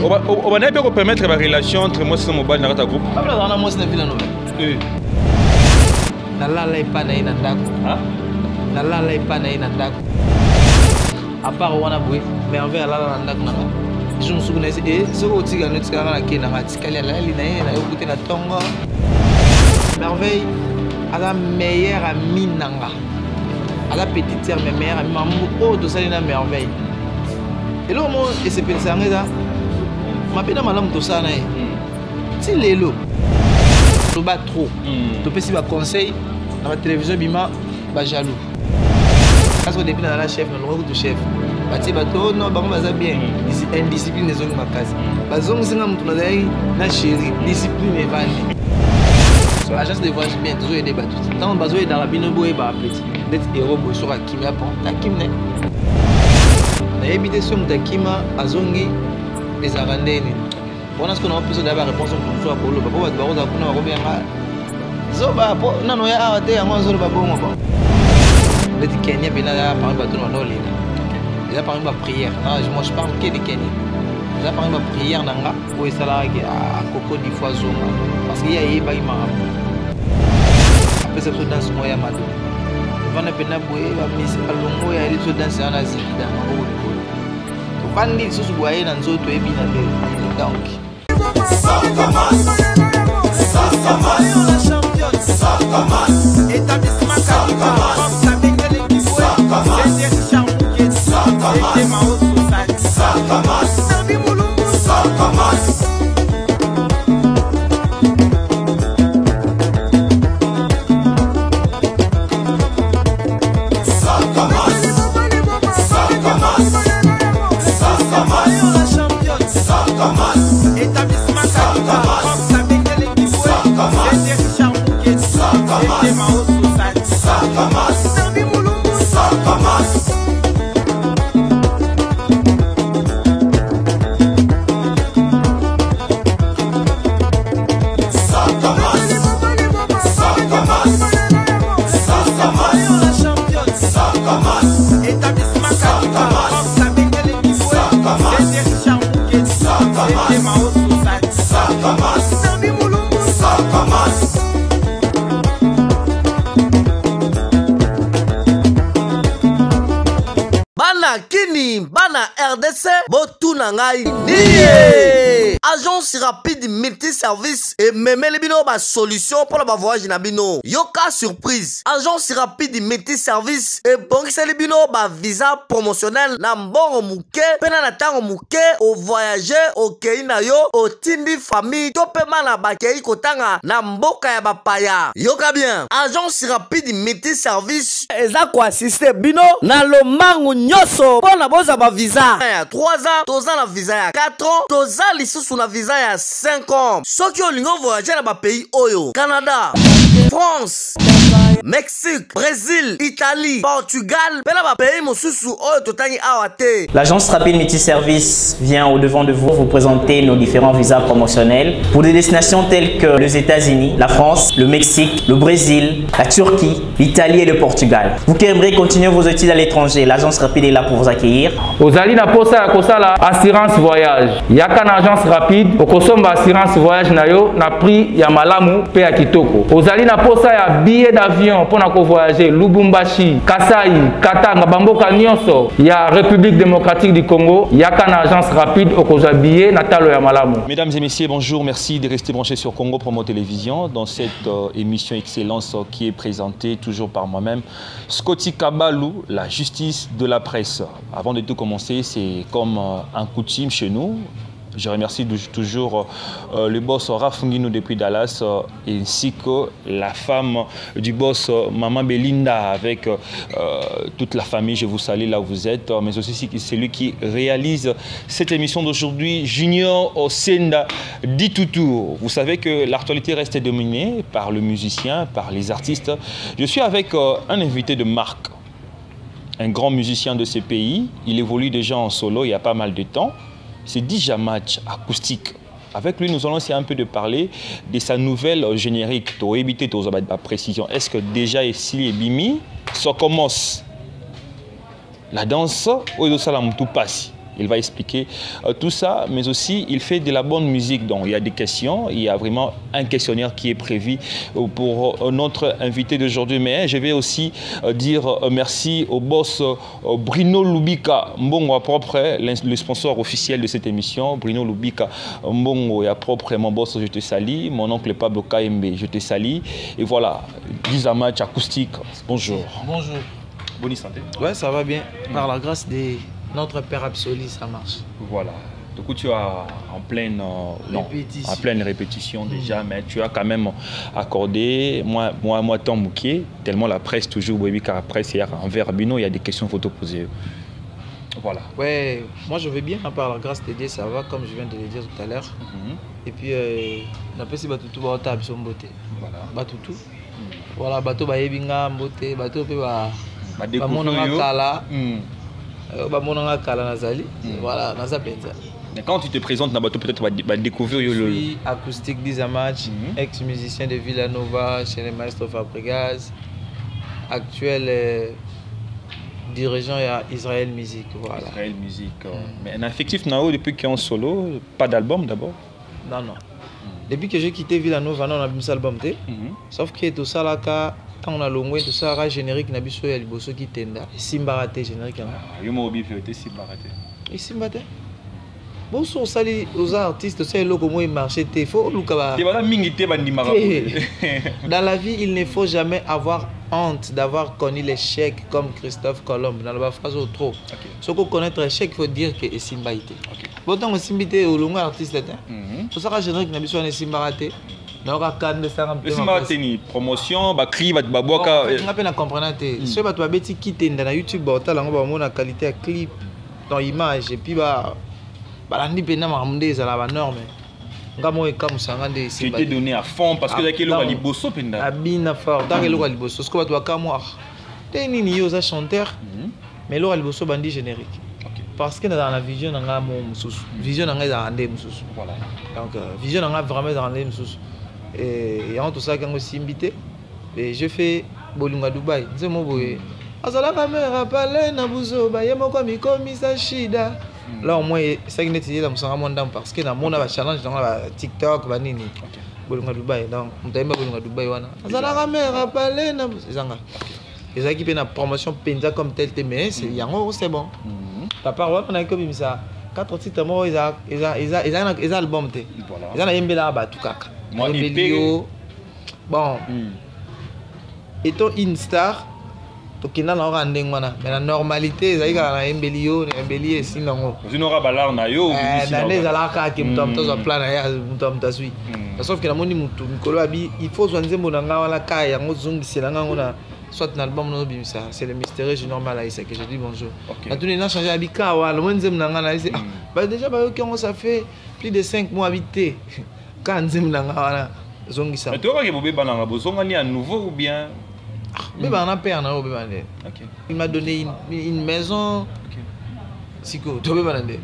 On va pas permettre la relation entre moi et mon bal dans ta groupe. À part on a boué, mais on va aller dans la nana. Je me souviens et ce que tu as dit que la qui n'a pas ticalé la ligne na écouter la tonga. Merveille à la meilleure amie nanga. À la petite sœur mais meilleure amie maman oh de ça na merveille. Et là moi et c'est pensé ça. Ma pena malam to ça na. Ti lelo. To ba trop. To peut si ba conseil dans la télévision bima ba jaloux. Parce que depuis la chef, on a chef. Bati bato non bango baza bien. Indiscipline les zones makazi. Bazong singa mutu na dai na chérie, discipline et vandi. Sur l'agence de voyage bien, toujours aider bato. Tant bazo et dans la bino boy ba petit. D'être héros boy sur Akima pour Takimne. Na habitation Takima azongi les arandeni. On a ce qu'on a besoin d'avoir réponse pour toi pour le papa va baroza kuna ko bien. Zoba non ya awate ya mwanzo ba bongo ba. Les Kenyans, ils parlent de ils parlent de prière. Moi, je parle que des Kenyans. Ils parlent de prière pour les salariés à Coco du Foison. Parce qu'il y a des gens qui après, c'est dans ce moyen. On va pas bouer, il y a des danses en Asie. On va dire que ce soit dans les autres pays. Bana RDC Botuna ngai nié agence rapide multi-service et même les bino ba solution pour le voyage na bino yoka surprise agence rapide multi-service et bon les bino ba visa promotionnel na mbongo muke pena na tango muke au voyager au kei na yo au tindi famille to pema na ba kei kotanga na mboka ya bapaya yoka bien agence rapide multi-service eza ko assister bino na lomangu nyoso pona boza ba visa ya 3 ans, toza na visa ya 4 ans, toza lisusu na visa ya 5 ans. Soki olingo voyager na ba pays oyo, Canada, France, Mexique, Brésil, Italie, Portugal, pela ba pays mosusu oyo totangi awate. L'agence rapide multi-service vient au devant de vous présenter nos différents visas promotionnels pour des destinations telles que les États-Unis, la France, le Mexique, le Brésil, la Turquie, l'Italie et le Portugal. Vous qui aimeriez continuer vos études à l'étranger, l'agence rapide est là pour vous accueillir. Ozali na posa ya kosala assurance voyage. Yaka na agence rapide, okosomba assurance voyage na yo na prix ya malamu pe ya kitoko. Ozali na posa ya billet d'avion pour na ko voyager Lubumbashi, Kasai, Katanga, bamboka nyonso ya République démocratique du Congo. Yaka na agence rapide okozwa billet na talo ya malamu. Mesdames et messieurs, bonjour, merci de rester branchés sur Congo Promo Télévision dans cette émission Excellence qui est présentée toujours par moi-même, Scotty Kabalou, la justice de la presse. Avant de tout commencer, c'est comme un coutume chez nous. Je remercie toujours le boss Rafungino depuis Dallas ainsi que la femme du boss Maman Belinda avec toute la famille. Je vous salue là où vous êtes, mais aussi c'est lui qui réalise cette émission d'aujourd'hui, Junior Osenda Ditutu. Vous savez que l'actualité reste dominée par le musicien, par les artistes. Je suis avec un invité de marque, un grand musicien de ce pays. Il évolue déjà en solo il y a pas mal de temps. C'est Dija Match acoustique. Avec lui, nous allons essayer un peu de parler de sa nouvelle générique. Pour éviter la précision, est-ce que déjà ici et Bimi, ça commence la danse ou ça la tout passe? Il va expliquer tout ça, mais aussi il fait de la bonne musique. Donc il y a des questions, il y a vraiment un questionnaire qui est prévu pour notre invité d'aujourd'hui. Mais je vais aussi dire merci au boss Bruno Lubika Mbongo à propre, le sponsor officiel de cette émission. Bruno Lubika Mbongo à propre, mon boss, je te salue. Mon oncle Pablo KMB, je te salue. Et voilà, 10 à match acoustique. Bonjour. Bonjour. Bonne santé. Ouais, ça va bien. Par la grâce de notre Père absolu, ça marche. Voilà. Du coup, tu es en pleine répétition déjà, mais tu as quand même accordé, moi ton bouquet, tellement la presse, toujours, oui, car la presse, hier, envers Bino, il y a des questions photos posées. Voilà. Ouais, moi je vais bien, par la grâce de Dieu, ça va, comme je viens de le dire tout à l'heure. Et puis, on appelle si Batoutou, Baotab, son beauté. Voilà. Batoutou. Voilà, Bato Baebinga, beauté, Bato Peba, Bamonanga Kala. Bamonanga Kala Nazali. Voilà, Nazapenza. Mais quand tu te présentes dans Bateau, peut-être tu vas découvrir le... Je suis acoustique d'Izamatch, ex-musicien de Villanova chez les maestros Fabregas, actuel dirigeant à Israël Music. Voilà. Israël Music. Mais un affectif Nao depuis qu'il est en solo, pas d'album d'abord? Non, non. Depuis que j'ai quitté Villanova, on a mis un album. Sauf que tout ça, là, quand on a longé, tout ça, générique, on a mis un liboso qui tenda. Simbarate, générique. Je m'ai oublié de Simbarate. Et Simbarate? Bon, si on salit aux artistes, c'est là comment il marche. Il faut dans la vie, il ne faut jamais avoir honte d'avoir connu l'échec comme Christophe Colomb. Dans la phrase au trop. Ce qu'on connaît l'échec, il faut dire que c'est Simbaïté. Pourtant, Simbaïté au long artiste. Tout ça, général, n'a pas besoin de Simbarate. Donc, Simbarate ni promotion, ba clip, ba boaka. On appelle la comprendre. Si tu as bêti quitter dans YouTube, tu as la qualité de clip, dans l'image et puis bah. Balandi pena mamde za la norme. Ngamo e comme ça ngande si. Tu t'es donné à fond parce que dake lo liboso penda. Abina fort, dake lo liboso. Ce que tu as kamwa. Teni ni yo za chanteur. Mais lo liboso bandi générique. Parce que dans la vision nga mo mususu. Vision nga za ande mususu. Voilà. Donc vision nga vraiment za ande mususu. Et en tout ça quand aussi invité et je fais Bolunga Dubai. C'est mo boye. Azala caméra palais na buzo ba yemo kwa mikomi sa shida. Là au moins c'est que n'était dans mon monde parce que dans mon challenge dans la TikTok banini Bolunga Dubai donc on t'a Bolunga Dubai wana azala caméra palais na zanga les équipes na promotion penza comme tel mais c'est yango c'est bon papa on a comme ça 4 titres moi ils album té ils na yembela ba tout kaka moi bon étant une star qui n'a pas de mais la normalité c'est que la embellion embellier sinon tu n'auras pas l'air naïo dans les alaka qui me tombe dans un plan me tombe dans suite sauf que la moni mutu mikolo abi il faut soigner mon anga wala kaya ngozungi selanga ngona soit un album no bimisa c'est le mystère je normal là c'est que je dis bonjour na tout n'a changé abika wala mo nzem nanga na c'est bah déjà bah OK ça fait plus de 5 mois habité quand nzem nanga wala zongi ça mais tu vois que bobé bananga bozonga ni à nouveau ou bien mais on a peur na obebande. Il m'a donné une maison. Siko, to obebande.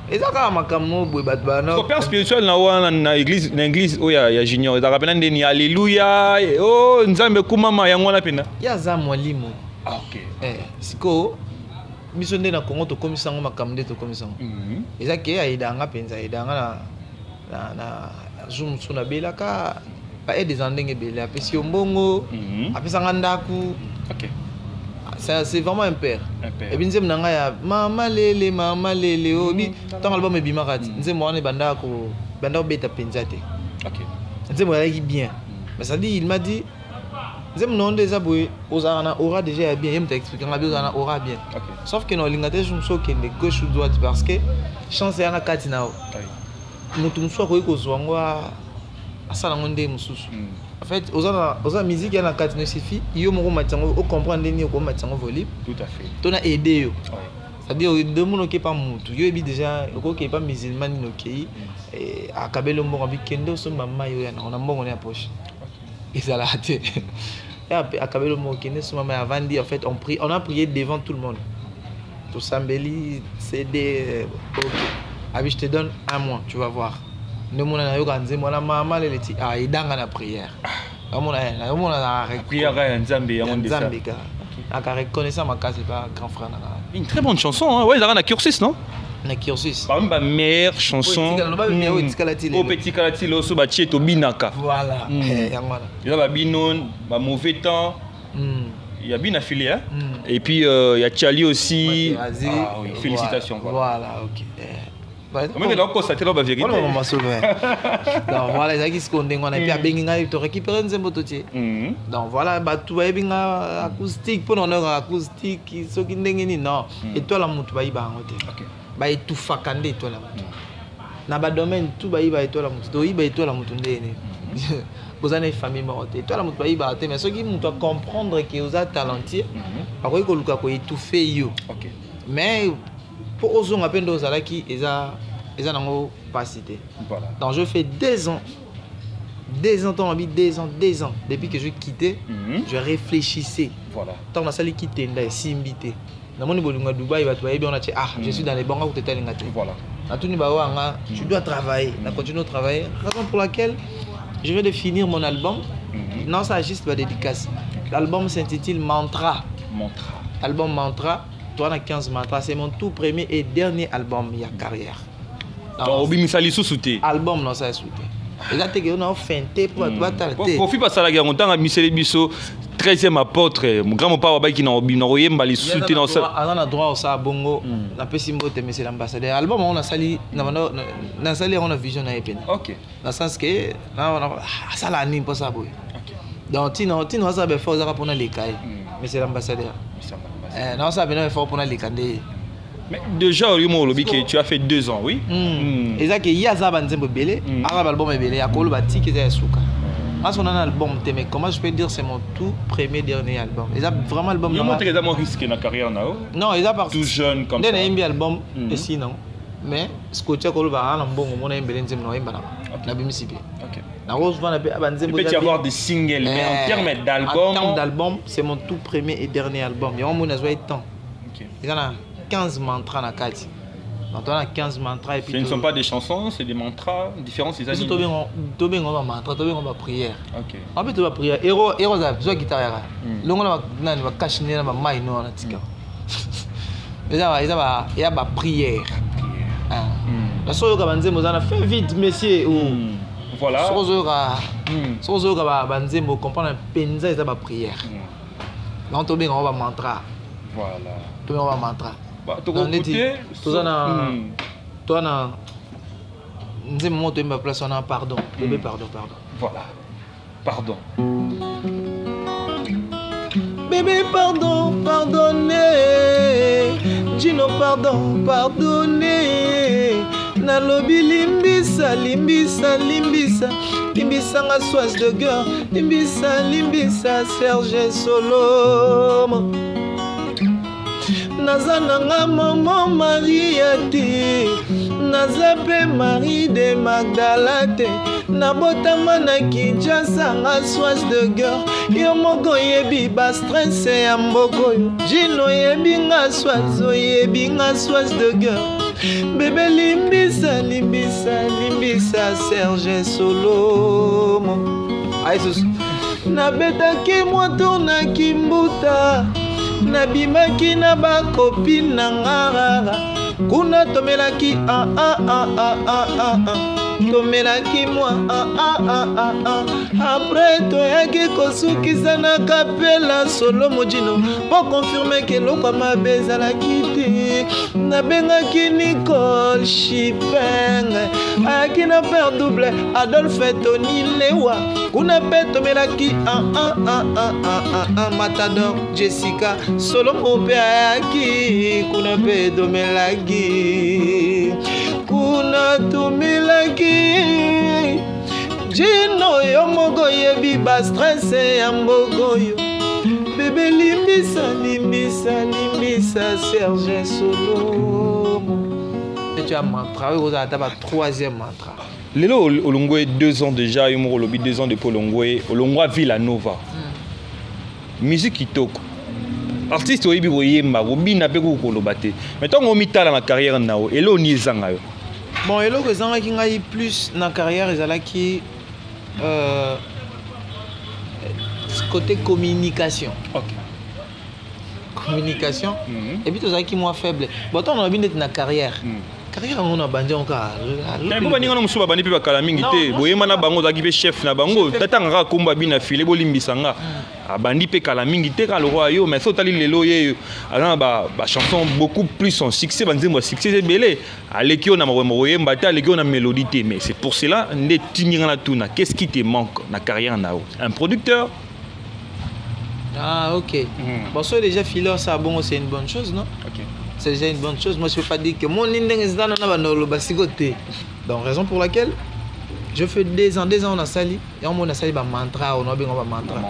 Et ça quand makamo boy batbana. Ton père spirituel na église oh ya junior. Ça rappelle ndeni alléluia. Oh nzambe kumama yango na pena. Ya za mwalimu. OK. Siko misonde na Congo to komisango makamde to komisango. Et ça ke aidanga penza aidanga na zoom suna belaka. Et des endings belé après si ombongo après sangandaku OK c'est vraiment un père et bien nzem nanga ya mama lele obi tant album e bimakati nzem wana banda ko beta penzate OK nzem wana qui bien mais ça dit il m'a dit nzem non déjà boy ozana aura déjà bien il m'a expliqué ngabi ozana aura bien sauf que non lingate je me sens que de gauche ou droite parce que chance yana kati nao mutu mso ko kozwangwa asala ngonde mususu en fait oza musique yana kati ne suffit yo moko matango o comprendre ni ko matango volume tout à fait tona aider yo c'est-à-dire de mon qui pas mutu yo ebi déjà ko qui pas musulman no ki et akabelo mbongo bi kendo so mama yo yana on a mbongo na poche et ça l'a raté et akabelo mbongo kendo so mama avandi en fait on a prié devant tout le monde tout sambeli CD OK abi je te donne un mois tu vas voir ne mon na yo kanze mona mama le ti idanga na prière amona na prière ya nzambe ya monde ça nzambe ka aka reconnaissant ma case pas grand frère na une très bonne chanson hein ouais ça a un cursus non na cursus. Par exemple, la meilleure chanson. Au petit Kalatile, au Sobachi, au Binaka. Voilà. Il y a Binon, mauvais temps. Il y a bien affilié. Et puis il y a Tchali aussi. Ah oui, félicitations. Voilà, ok. Comment tu as constaté la vérité? Donc voilà, les gens qui se condamnent, on a pu récupérer un zémo. Donc voilà, tu vas bien acoustique, pour nous acoustique, ce qui n'est non. Et toi la moutou va y bangoter. Bah et tout fakandé toi la moutou. Na ba domaine tout va y ba et toi la moutou. Toi y ba et toi la moutou ndéné. Vous avez une famille morte. Toi la moutou va y ba mais ce qui nous doit comprendre que vous êtes talentueux. Après que Luka ko étouffer yo. Mais pour aux gens appellent aux alaki eza nango pas cité. Voilà. Donc je fais 2 ans. 2 ans, ton envie 2 ans. Depuis que je quittais, je réfléchissais. Voilà. Tant que je quitté, je suis invité. Dans mon niveau de Dubaï, je suis dans les banques où tu es allé. Voilà. Tu dois travailler. On continue à travailler. Raison pour laquelle je viens de finir mon album. Non, ça juste ma dédicace. L'album s'intitule Mantra. Album Mantra. Toi, on a 15 mantras. C'est mon tout premier et dernier album, il y a carrière. Album, non, ça est soutenu. Et là, tu as feinté pour t'arrêter. Profite pas ça la guerre. On a mis les bisous. 13e apôtre. Mon grand-papa qui n'a pas eu soutien dans ça. On a droit au ça bongo. On a pas si mot mais c'est l'ambassadeur. Album on a sali on a vision à épine. OK. Dans le sens que ça la anime pas ça boy. OK. Donc tino ça be fort pour les cailles. Mais c'est l'ambassadeur. Non ça ben fort pour les candés. Mais déjà, tu as fait 2 ans, oui. Et ça que Yaza Banzembo Belé, l'album est belé, à Kolo Bati qui est Souka. Quand on a un album, mais comment je peux dire c'est mon tout premier dernier album. Et ça vraiment album. Il y a vraiment risqué dans la carrière là. Non, il a pas. Tout jeune comme ça. Il y a un album et sinon, mais ce que tu as Kolo Ba, un bon, on a un belé Nzembo Imbana. La BMCP. OK. La rose va n'aper Banzembo. Il peut y avoir des singles, mais en termes d'album. En termes d'album, c'est mon tout premier et dernier album. Il y a un mon azoué temps. OK. Il y en a 15 mantras dans Kati. Donc on a 15 mantras et puis. Ce ne sont pas des chansons, c'est des mantras différents. C'est ça. Tu as mantra, tu as prière. OK. En fait tu vas prière. Héros ça, tu as guitare. Le on va cacher na mai non na tika. Il y a ba prière. La soyo ka banzembo za na fait vite messieurs ou voilà. Sozo ka banzembo comprendre penza ça ba prière. Donc tu bien on va mantra. Voilà. Tu vas mantra. Toi na nzembo moto me place on a pardon. Pardon. Voilà. Pardon. Bébé pardon, pardonnez. Gino pardon, pardonnez. Nalobi limbisa nga soise de cœur. Limbisa Serge Solomo. Naza nanga maman Maria te. Naza pe Marie de Magdala te. Nabotama na Kinshasa nga soise de cœur. Yo moko yebi ba stress ya mboko yo. Gino yebi nga soise de cœur. Bébé limbisa Serge Solomo. Aïsus. Nabetaki moto na kimbuta. Nabimaki na bakopine na ngara. Kuna tomelaki tomelaki moi après toyaki kosukisa na kapela Solomo Gino pour confirmer que loko mabe ezalaki te. Nabengaki Nicole Chipeng ayaki na père double Adolphe Tony Lewa. Kuna pe tomelaki Matador Jessica Solomo pe ayaki kuna pe tomelaki kuna tumilaki Gino yo moko yebi ba stress ya mboko yo. Bébé limbisa Serge Solomo. Et tu as mantra, vous avez un 3e mantra. Lelo Olongwe 2 ans déjà, il m'a 2 ans depuis Olongwe Villanova. Musique kitoko. Artiste oyebi boyemba, bobina pe ko kolobate. Mais tant on mitala na carrière nao, elo ni zanga yo. Bon, elo que zanga ki ngai plus na carrière ezalaki côté communication. OK. communication. Et puis, tu as qui moi faible. Bon, on a bien d'être dans la carrière. Carrière, on a bandé encore. Pourquoi nous sommes bandé puis bakala mingi te. Boye mana bango zaki pe chef na bango. Tata ngaka komba bina file bo limbisanga. Abandi pe kala mingi te ka le roi yo mais so tali lelo ye ana ba chanson beaucoup plus son succès banzembo succès c'est belé. Aleki on a moye mbata aleki on a mélodie te mais c'est pour cela ndé tinga na tuna. Qu'est-ce qui te manque na carrière nao? Un producteur? Ah ok. Bon ça déjà filer ça bon c'est une bonne chose non? OK. C'est déjà une bonne chose. Moi, je ne peux pas dire que mon indeng est dans le basigoté. Donc, raison pour laquelle je fais 2 ans on a sali. Et on a sali un mantra, on a bien un mantra.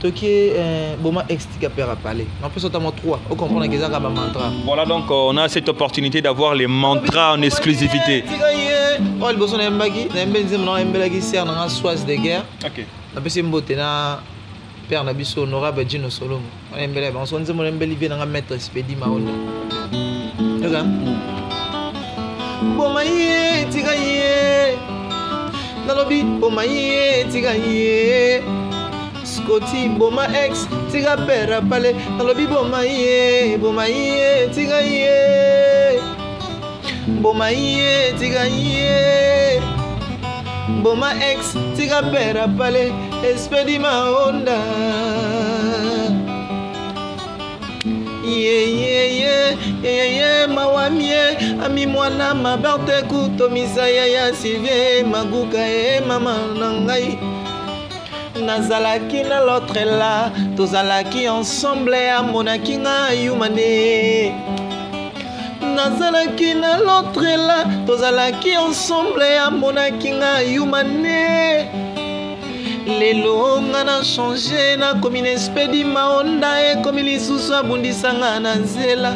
Tout qui est bon, explique à faire à parler. On peut sauter 3. On comprend que c'est un mantra. Voilà, donc on a cette opportunité d'avoir les mantras en exclusivité. Oh, le boson est mbagi. Mbagi c'est un soise de guerre. Ok. On peut se mboter na père Nabiso honorable Dino Solom. On aime bien. On se dit mon mbeli vient dans maître Spedi Maola. Bomaye tigaye nalobi bomaye tigaye Scotty boma ex tiga pera pale nalobi bomaye tigaye bomaye tigaye boma ex tiga pera pale espedi ma onda mawamie ami mwana mabarte kutomisa ya sive maguka mama nangai nazalaki na l'autre là tozalaki ensemble amonaki nga yumane nazalaki na l'autre là tozalaki ensemble amonaki nga yumane lelo nga na changé na komi na espedi maonda ekomi lisusu abundisanga na nzela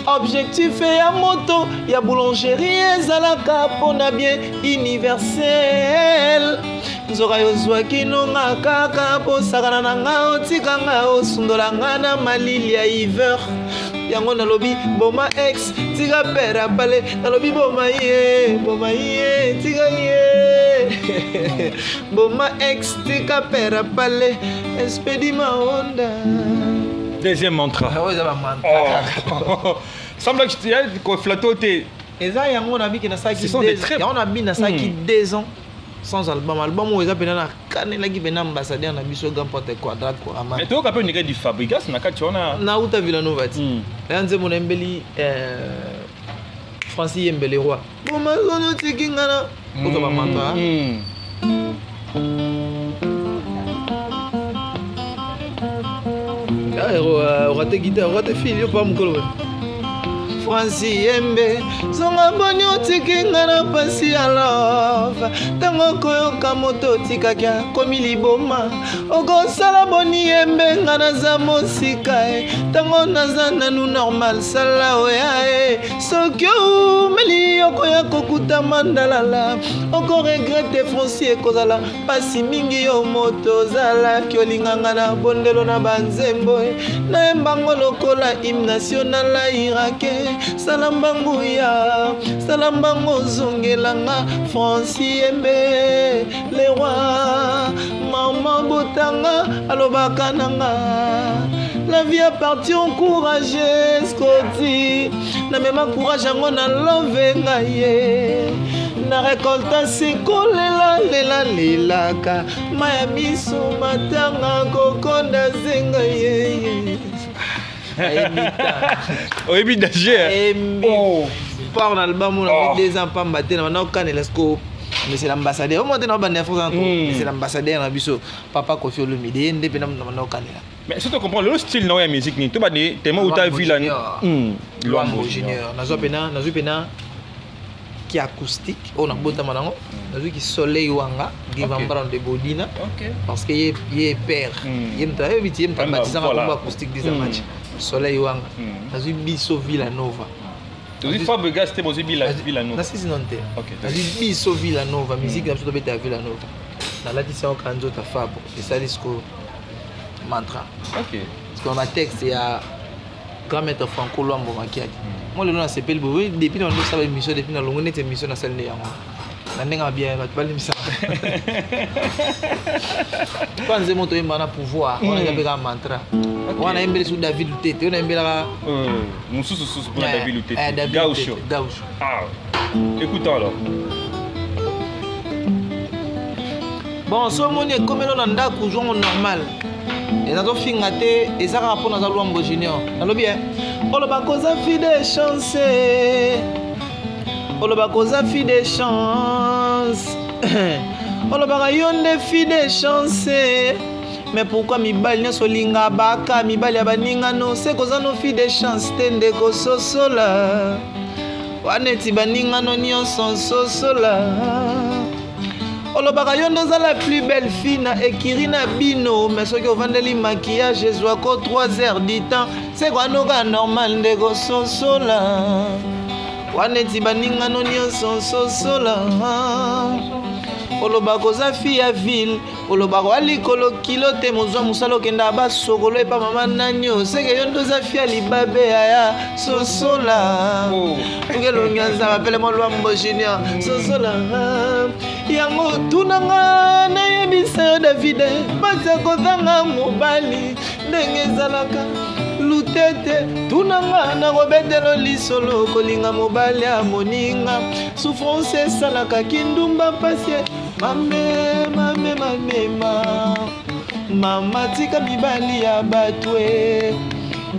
objectif ya moto ya boulangerie ezalaka mpona bien universel nzoka yozwaki nonga kaka posakana na nga otikanga osundola nga na malili ya hiver yango nalobi boma ex tika pera pale nalobi boma ye tika ye boma ex tika pera pale espedi maonda. Deuxième mantra. Ah oui, ça va mantra. Semble que tu as flatté. Et ça, il y a un ami qui a ça qui 2 ans. Il y a un ami qui 2 ans sans album. Album où ils ont pénétré là qui vient ambassadeur na biso grand porte quadrate quoi. Mais tu as pas une du fabrication na kachona. Na uta Villanova ti. Là on dit mon embeli Francis Embele roi. Bon ma zone tikingana. Pour ça va mantra. Rate guitare, rate fille, pas mon colo. Francis Yembe, zonga boni otiki nga na pasi ya love. Tango koyoka moto otikaka komi liboma. Okosala boni yembe nga naza mosika e. Tango naza nanu normal sala oya e. Soki omeli okoya kokuta mandalala. Oko regrette Francis ekozala pasi mingi yo moto ozalaki olinganga na bondelo na banzembo e. Na embango lokola hymne national la irake. Salambango ya salambango zongelanga Francis Yembe le roi maman botanga alobaka nanga la vie appartient encouragé Scotty na même courage yango na love ngaye na récolte sikolela lela ka maya biso matanga kokonda zenga ye. Oui, danger. Par l'album, on a 2 ans pas matin, on a aucun élescope. Mais c'est l'ambassadeur. Au moins, on a un enfant. C'est l'ambassadeur. Papa Kofi Olomide. Mais si tu comprends, le style de la musique, tu vas dire, tu as vu la Luambo Junior. Nazupena qui est acoustique. On a beau temps maintenant. Nazu qui soleil wanga, qui va prendre de bodina. Parce qu'il est père. Il est acoustique des matchs. Soleil wanga. Nazu biso Villanova. Tu dis Fabregas c'était aussi Villanova. Na sisi nonte. Nazu biso Villanova, musique na surtout beta Villanova. Na la disa on kanzo ta Fabo. Et ça disco mantra. OK. Parce qu'on a texte il y a grand maître Franco Luambo Makiadi. Moi le nom s'appelle Boui depuis on doit savoir émission depuis na longue net émission na salle de yango. Nandenga bien, va te parler de ça. Quand on monte un pouvoir, on a un mantra. On a un bel sous David Lutete, on a un bel Moussou pour David Lutete. Gaucho. Ah, écoutons alors. Bon, ce monde est comme l'on a coujon normal. Et ça doit finir et ça rapporte dans l'Ouambo Junior. Alors bien, on a cause fille de chance. On a cause fille de chance. On a une fille de chance. Mais pourquoi mi bali so linga baka mi bali abaninga no c'est cause no fille de chance tende ko sosola. Waneti baninga no nyonso sosola. Olobaka yo ndoza la plus belle fille na ekiri na bino mais soki ovandeli maquillage ezwa ko 3 heures du temps c'est quoi noka normal ndeko sosola. Waneti baninga no nyonso sosola. Olobaka oza fille ya ville olobaka walikolo kilo te mozwa mosala okenda basokolo epa mama nanyo seke yo ndoza fille ya libabe ya sosola. Okelongianza bapele Lwambo Junior sosola. Yango tunanga nayebisa yo Davide pasi akozanga mobali ndenge ezalaka Lutete tunanga nakobetelo lisolo kolinga mobali ya moninga souffrance esalaka kindumba pasi mame mama tika mibali ya batwe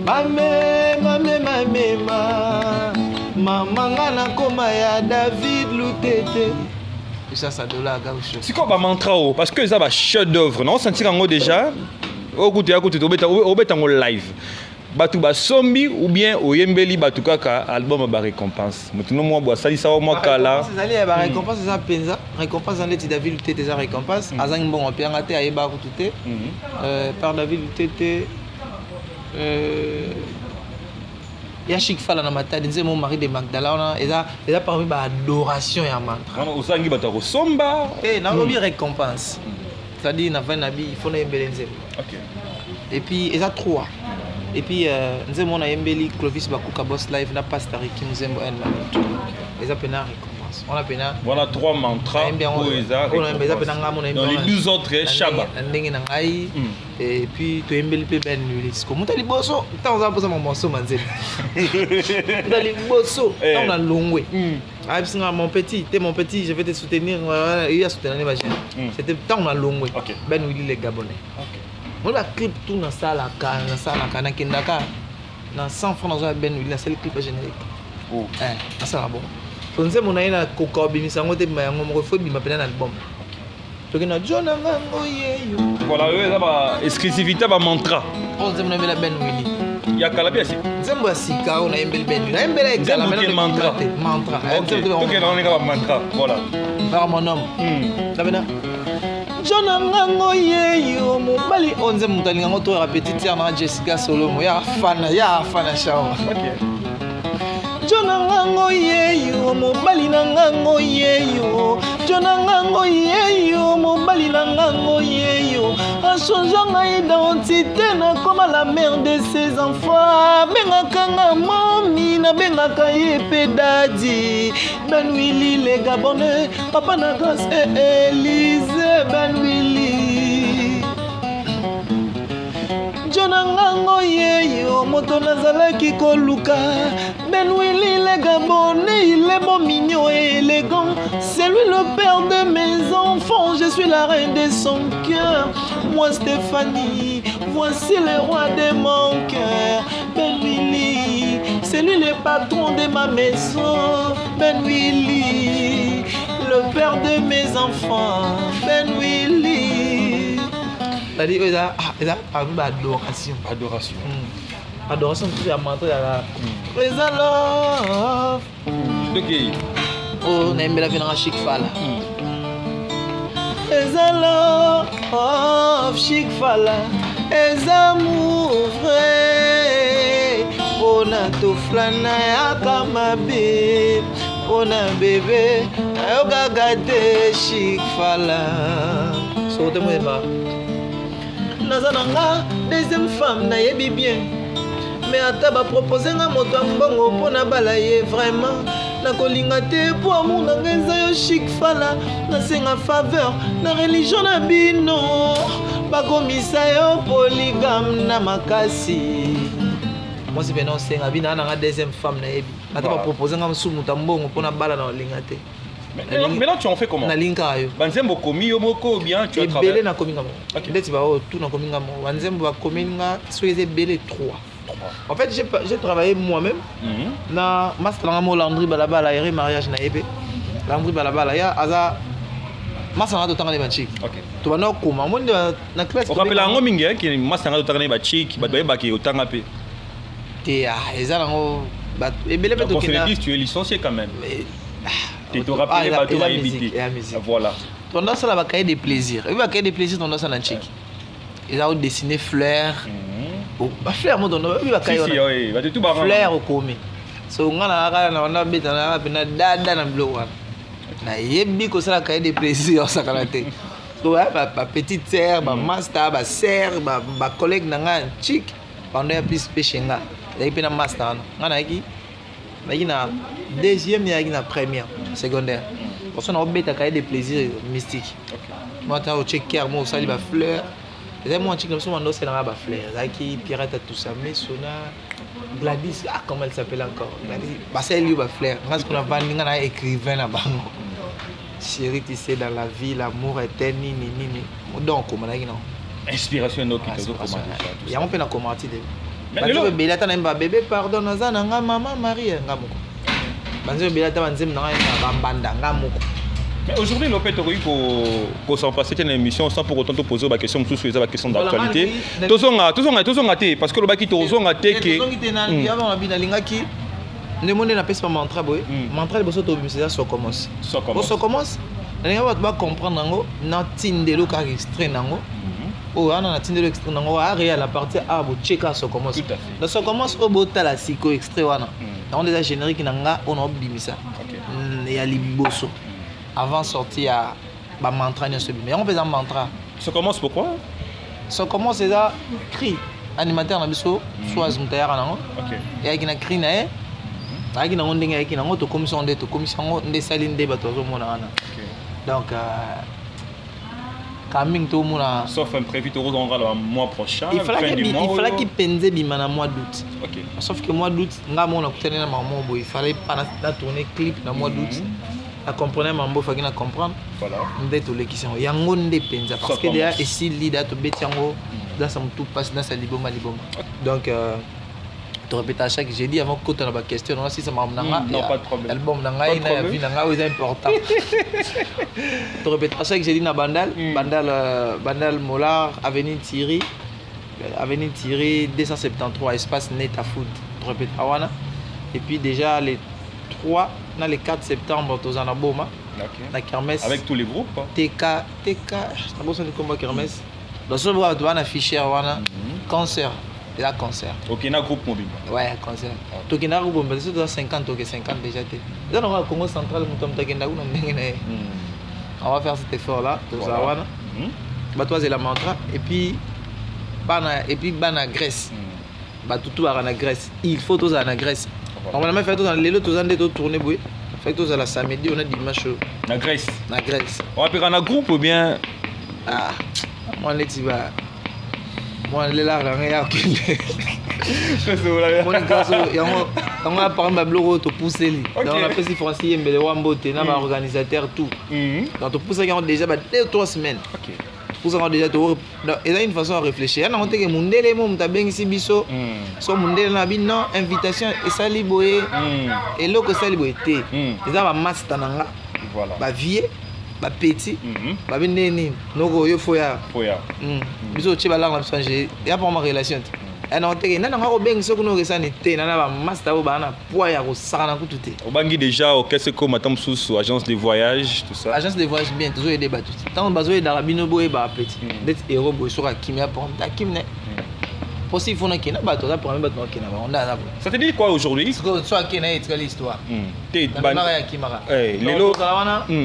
mame mama nga nakoma ya David Lutete. Ça doit la gauche. C'est quoi mantra parce que ça va chef d'œuvre non sentir en haut déjà au côté au betango live batu ba sombi ou bien au yembeli batu kaka album ba récompense maintenant moi bois sali ça moi kala c'est allé ba récompense ça penza récompense en Leti David Lutete ça récompense azang bon pianga te ayeba ko tuté par David Lutete ya Chic Fala na matadi nze mon mari de Magdala eza parmi ba adoration ya mantra on osangi bata ko somba na obi récompense c'est-à-dire na va nabi il faut na yembeli nze OK et puis eza 3 et puis nze mona yembeli Clovis Bakuka Boss Live na pasteur Kim Zembo en Mamutu eza pena récompense on a pena voilà 3 mantras pour eza dans les 12 autres Shaba ndenge na ngai et puis to yembeli pe ben nulis ko mutali boso tant za posa morceau manzeli mutali boso tant na longwe mon petit je vais te soutenir il a soutenu les jeunes c'était tant na longwe ben Willy les Gabonais on a clip tout dans ça la kana kendaka na 100 francs dans ben Willy c'est le clip générique ça là bon on sait mon aina kokobi misango te mayango mo faut bima pena na album to kena John ngango yeyo voilà ça va exclusivité ba mantra on sait mon aina ben Willy ya kala bien si nzembo sika on a embel ben Willy na embel ekala mantra OK on est ba mantra voilà par mon homme dabena John ngango yeyo mobali onze mutali ngango to répétiteur na Jessica Solomo ya fana shawa OK Jona ngango yeyo mobali na ngango yeyo Jona ngango yeyo mobali na ngango yeyo a changé ma identité na comme la mère de ses enfants bengaka nga mami na bengaka yepe dadi Ben Willy les Gabonais papa na grâce Élise Ben Willy Jona ngango yeyo moto nazalaki koluka Ben Willy le Gabonais il est bon mignon et élégant c'est lui le père de mes enfants je suis la reine de son cœur moi Stéphanie voici le roi de mon cœur Ben Willy c'est lui le patron de ma maison Ben Willy le père de mes enfants Ben Willy c'est-à-dire adoration adoration tout ya manto ya eza love OK oh na mbela vina Chic Fala eza love Chic Fala eza vrai ona to flana ya kama be ona bébé ayoka gade Chic Fala so te mweba nazananga deuxième femme na yebi bien mais ata ba proposer nga moto mbongo pona balaye vraiment nakolinga te po amour na ngai eza yo chic fala nasenga faveur na religion na bino bakomisa yo polygame na makasi mwasi pena osenga bino ana nga deuxième femme na yebi ata bapropose nga mosusu moto mbongo mpona bala na olinga te. Maintenant tu en fais comment? Nalinga yo banzembo komi yo moko bien tu as travaillé ebele nakomi nga mo ndeti bao tout nakomi nga mo banzembo bakomi nga soki eza ebele 3. En fait, j'ai travaillé moi-même. Na master nga mo Landry Balabala yere mariage na ebe. Landry Balabala ya aza master nga totanga ne banchik. OK. To bana koma monde na classe. On rappelle ngo mingi ki master nga totanga ne banchik, ba doye ba ki otanga pe. Te eza ngo ba ebele pe to kena. Tu es licencié quand même. Tu te rappelles ba to ba éviter. Voilà. Tendance à la cahier des plaisirs. Et ba cahier des plaisirs tendance à l'anchik. Ils ont dessiné fleurs. Ba fleur mo dono ba kayo ba tout ba fleur au komi so ngana kala na wana beta na pena dada na bloc wana na yebi ko sala kaye de plaisir sakala te so ba petite sœur ba master ba sœur ba collègue na nga chic pendant plus peshenga et pena master ngana yaki na deuxième yaki na première secondaire parce qu'on a beta kaye de plaisir mystique moi ta au checker mo sali ba fleur. C'est moi qui suis dans la fleur, qui pirate à tout ça, mais Sona Gladys, comment elle s'appelle encore? Gladys, c'est lui la fleur. Parce qu'on a vendu un écrivain là-bas. Chérie, tu sais, dans la vie, l'amour est ni. Donc, comment est-ce non? Inspiration donc qui te commenter. Il y a un peu de commenter. Mais le bébé là, t'as bébé pardon, nazana nga maman Marie nga moko. Banzo bébé là, t'as banzem nga banda nga moko. Mais aujourd'hui, l'OPET pour s'en passer une émission sans pour autant te poser la question sur les questions d'actualité. Tous ont raté parce que le baki tous ont raté que. Ne monde n'a pas mantra boy. Mantra le bosso to bimisa so commence. So commence. Les gars va comprendre nango na tindelo ka extrait nango. Oh ana na tindelo extrait nango a réel la partie a bo checker so commence. Donc so commence au bota la siko extrait wana. On déjà générique nanga on a bimisa. OK. Et a liboso. Avant de sortir à mantra, mais on fait un mantra. Ça commence pourquoi? Ça commence déjà cri animateur na biso soit zumtaya kana OK. Et avec na cri na e avec na ndenge avec na to commission de saline de bato zo mona ana. Donc coming to mona sauf imprévu to aura le mois prochain il fallait qu'il pense bima na mois d'août. OK. Sauf que mois d'août nga mona kutana na maman bo il fallait pas la tourner clip na mois d'août. À comprendre mambo faut qu'il comprendre voilà ndето lekisi yango nde penza parce que déjà ici lida to betiango dans son tout passe dans sa liboma donc tu répètes à chaque jeudi avant que tu aies la question si ça m'a non pas de problème album nanga ina vie nanga c'est important tu répètes à chaque jeudi na bandal Molar avenue Thierry 273 espace net à foot tu répètes awana et puis déjà les 3 dans le 4 septembre tous en Aboma la kermesse avec tous les groupes TK na bossa de combat kermesse dans ce bois on afficher wana concert et la concert OK na groupe mobile ouais concert to kina groupe mobile c'est 50 OK 50 déjà té dans le Congo central mutam takenda kuna ndenge on va faire cet effort là tous wana ba toi c'est la mantra et puis bana Grèce ba tout na Grèce il faut tous en Grèce. On va faire tout dans les autres années de tourner boué. Fait tout à la samedi on a dimanche. Na Grèce. On va faire un groupe ou bien moi les tiba. Moi les là rien OK. Moi les gars on va par exemple bloc to pousser lui. On a fait si Francis Mbele Wambote na ba organisateur tout. Donc to pousser déjà 2 ou 3 semaines. OK. Pour ça déjà il y a une façon à réfléchir. On a que mundele mo mtabeng si biso. So mundele na bi non invitation et sali boye. Et loko sali boye té. Eza ba master nanga. Voilà. Ba vie, ba petit, ba bineni. Noko yo foya. Biso tsheba la ngapsa j'ai. Ya pas ma relation. Et non te na nga ko beng so kuno resani té na ba master bo ba na poa ya ko sakana ku tuté. Obangi déjà au qu'est-ce que matam sous agence de voyage tout ça. Agence de voyage bien toujours aider ba tout. Tant bazo dans la binobo e ba petit. D'être héros boy sur kimia pour ta kimne. Possible faut na kina ba to ça pour même ba to kina ba on a. Ça te dit quoi aujourd'hui? Soit kina et l'histoire. Té ba ya kimara. Lelo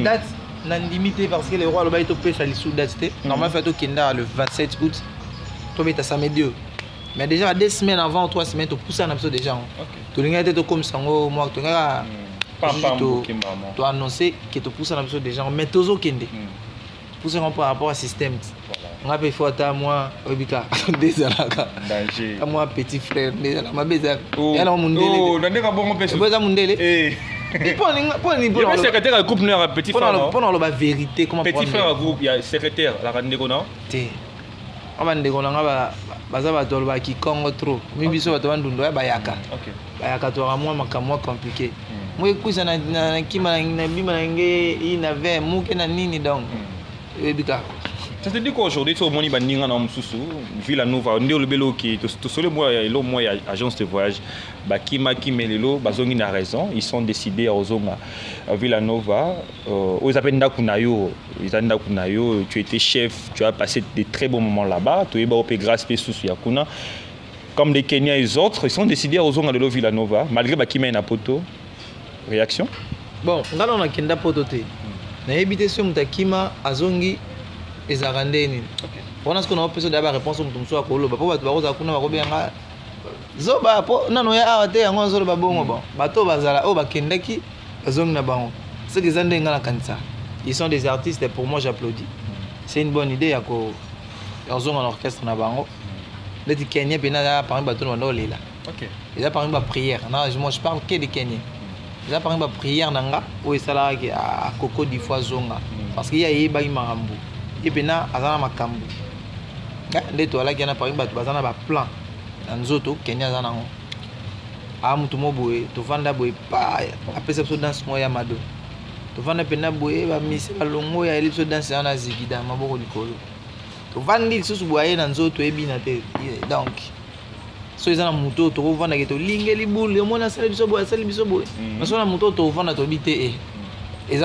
date na limité parce que le roi le ba to pèse ali sous date. Normalement fait to kinda le 27 août. To beta samedi. Mais déjà 2 semaines avant, 3 semaines, tu pousses un épisode déjà. Tu l'as dit comme ça, moi, tu as tu as annoncé que tu pousses dans des gens, mais tu as kende. Pousseront par rapport au système. On a fait faute à moi, Obika, des alaka. À moi, petit frère, des alaka. Ma bête, elle a mon délai. Oh, on a un bon peu. C'est mon délai. Pour le secrétaire à groupe, un petit frère. Pendant la vérité, comment petit frère à groupe, il y a secrétaire, la Randegona. On va dire qu'on a bazaba tolba qui Congo trop. Mi biso bato bandundo ya bayaka. OK. Bayaka to ramwa makamwa compliqué. Moi kuisa na kima na bima na nge ina ve muke na nini donc. Ebika. Ça te dit qu'aujourd'hui tu au moni baninga na msusu Villa Nova ndio lebelo qui to solo moi elo moi agence de voyage bakima kimelelo bazongi na raison ils sont décidés à ozonga Villa Nova aux appenda kunayo izanda kunayo tu étais chef tu as passé de très bons moments là-bas tu es ba opé grâce pe susu ya kuna comme les Kenyans et les autres ils sont décidés à ozonga de Villa Nova malgré bakima na poto réaction bon ngalo na kenda poto te na ebité sur mutakima azongi ezarandeni on a ce qu'on a besoin d'avoir réponse au mutumso akolo ba po bato ba koza kuna ba kobenga zoba po nano ya awate yango zo ba bongo bon bato bazala o bakendaki bazongi na bango ce que zande ngala kanisa ils sont des artistes et pour moi j'applaudis c'est une bonne idée ya ko yazonga en orchestre na bango leti Kenya bena parmi bato no lela OK et là parmi ba prière non je parle que de Kenya là parmi ba prière nanga o esala ki a koko di fois zonga parce qu'il y a yeba imarambu et pena azana makambu nde to ala kiana par bato bazana ba plan na nzoto Kenya azana ngo a mutu moboe to vanda boe pa apesa so dance moya mado to vanda pena boe ba misi ba longo ya elipso dance ana zigida maboko likolo to vandi susu boye na nzoto ebina te donc so ezana mutu to vanda ke to lingeli bule mona sala biso boe na so na mutu to vanda to bite mais